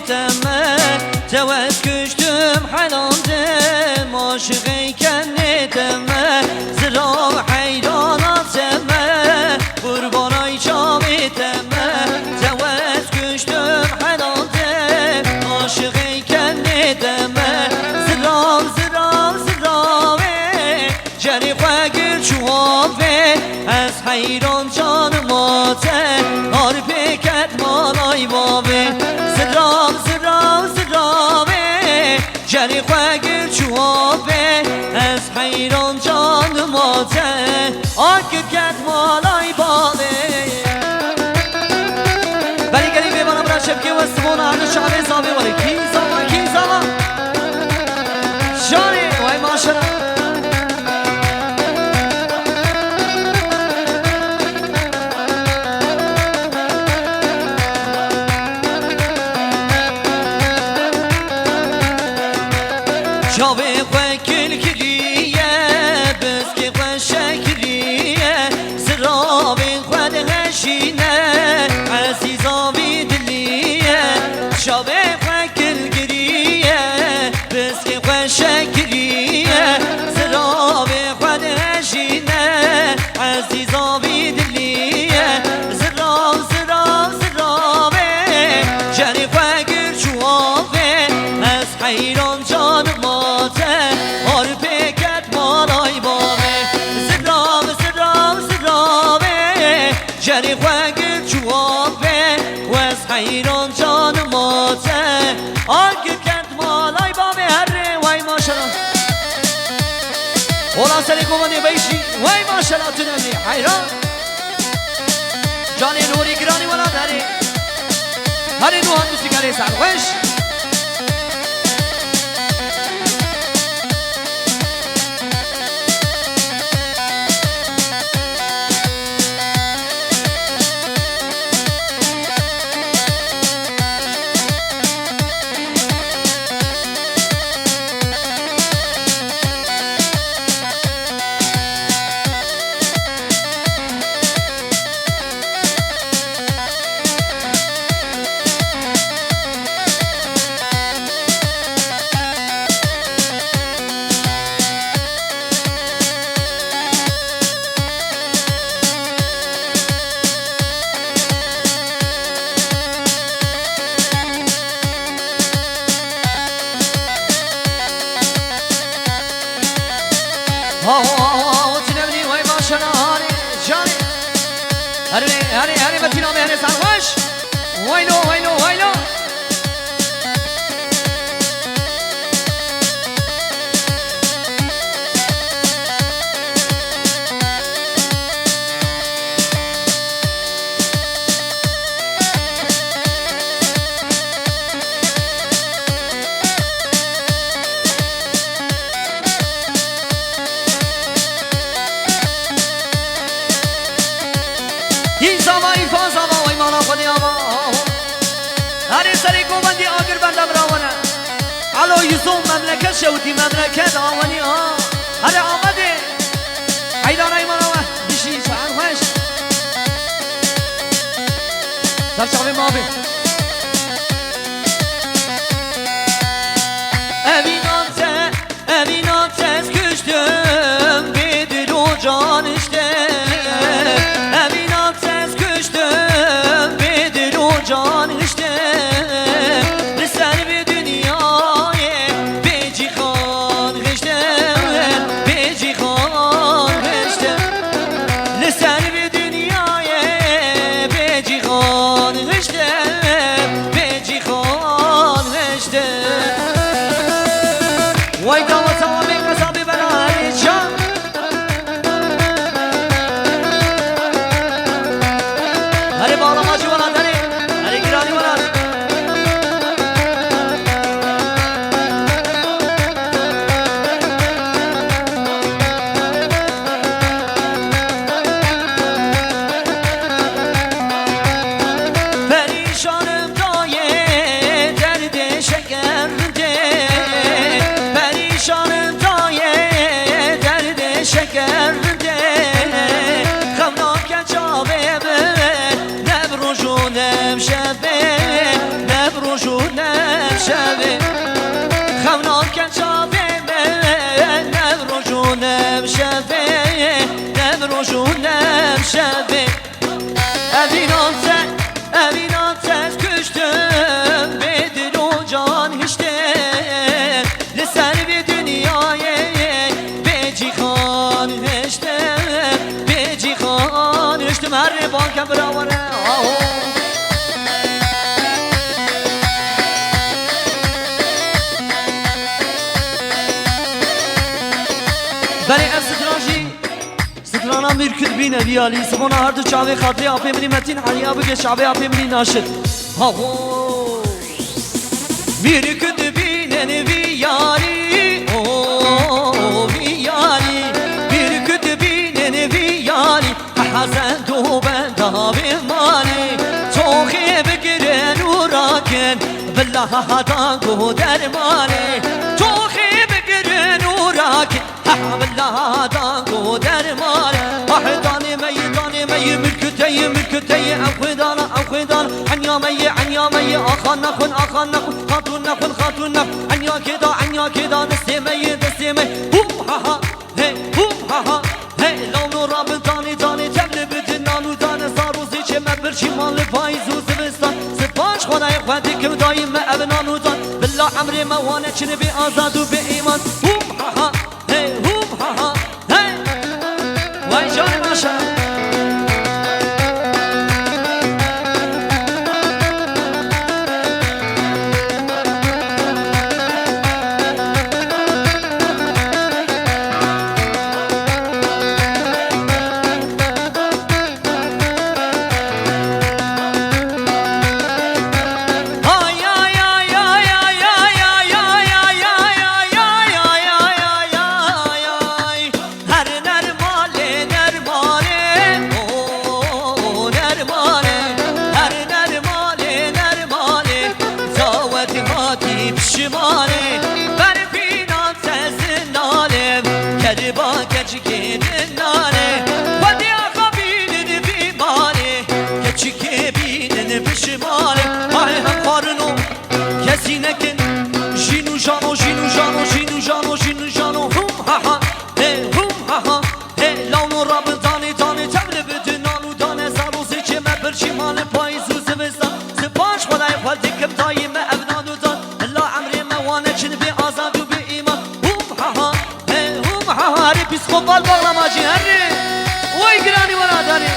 temme Tevez küçtüm halandım Aşıkıyken ne temme Zıram hayranat temme Kurban ayçam temme Tevez küçtüm halandım Aşıkıyken ne temme Zıram zıram zıram Ceri fagir çuave Ez hayran canıma te Harpeket malay babe Zıram zıram zıram Ceri fagir çuave Ez hayran canıma te Harpeket malay babe Beni gelin ve bana bırak şepke ve sıvona Ardı şahane zavi var ki zaman Şahane vay maşallah Çave vekil kiriye, bizki ve şekriye Zırabin ve heşine, aziz abi diliye Çave vekil kiriye, bizki ve şekriye Zırabin ve heşine, aziz abi diliye Zıram zıram zıram Ceri fagir çuave, ez hayran canıma Harpeket malay babe Zıram zıram zıram Ceri fagir çuave Vez hayran canıma te Harpeket malay babe Herre vay maşallah Olan seni kumani beyşi Vay maşallah tünemli hayran Cani nuri girani vana dari Hari nuhan müzikari sarhoş تنمني وای ماشاءالله هاری جانی هری متینا مهر سرخوش وایلو هری سری کوبندی آگر بنده براونه علو یزوم مملکت شوتی مملکت آوانی ها هری آمده حیدان ایمانوه بشی چهر خوش سرچاوی مابی evinatte ez küçtüm bir o can işte evinatte ez küçtüm bir o can işte Liser bir dünyaya bir cihan işte bir cihan işte Liser bir dünyaya bir cihan işte شبه خوناک شبه نبروجونم شبه نبروجونم شبه Evinat küçtüm Bedir o can hiçte Liser bir dünyaya Becihan hiçte Becihan hiçte Merre banka bravara Beni ev سترانا مرکد بینه بیالی سبونا هر دو چاوی خاطری آپی منی متین حالیا بگه شعبی آپی منی ناشد مرکد بینه بیالی بیالی مرکد بینه بیالی حسن تو بنده بیمالی توخی بگرن و راکن بالله هاتانکو درمانی توخی بگرن و راکن بالله هاتانکو درمانی واحداني مي مركتي أخويدانا عنيا مي أخان نخون خاتون نخون عنيا كدا دستي مي بوم ها هي لونو رابط تاني تبلي بدنانو تاني صارو زيشي مبرشي مال فايزو سبستان سباش خداي خواتكم دايم أبنانو تان بالله عمري ما وانا چني بأزاد وبإيمان بوم ها هي واي جاني ماشا Psikopat bağlamacı herri. Oy girani var adani.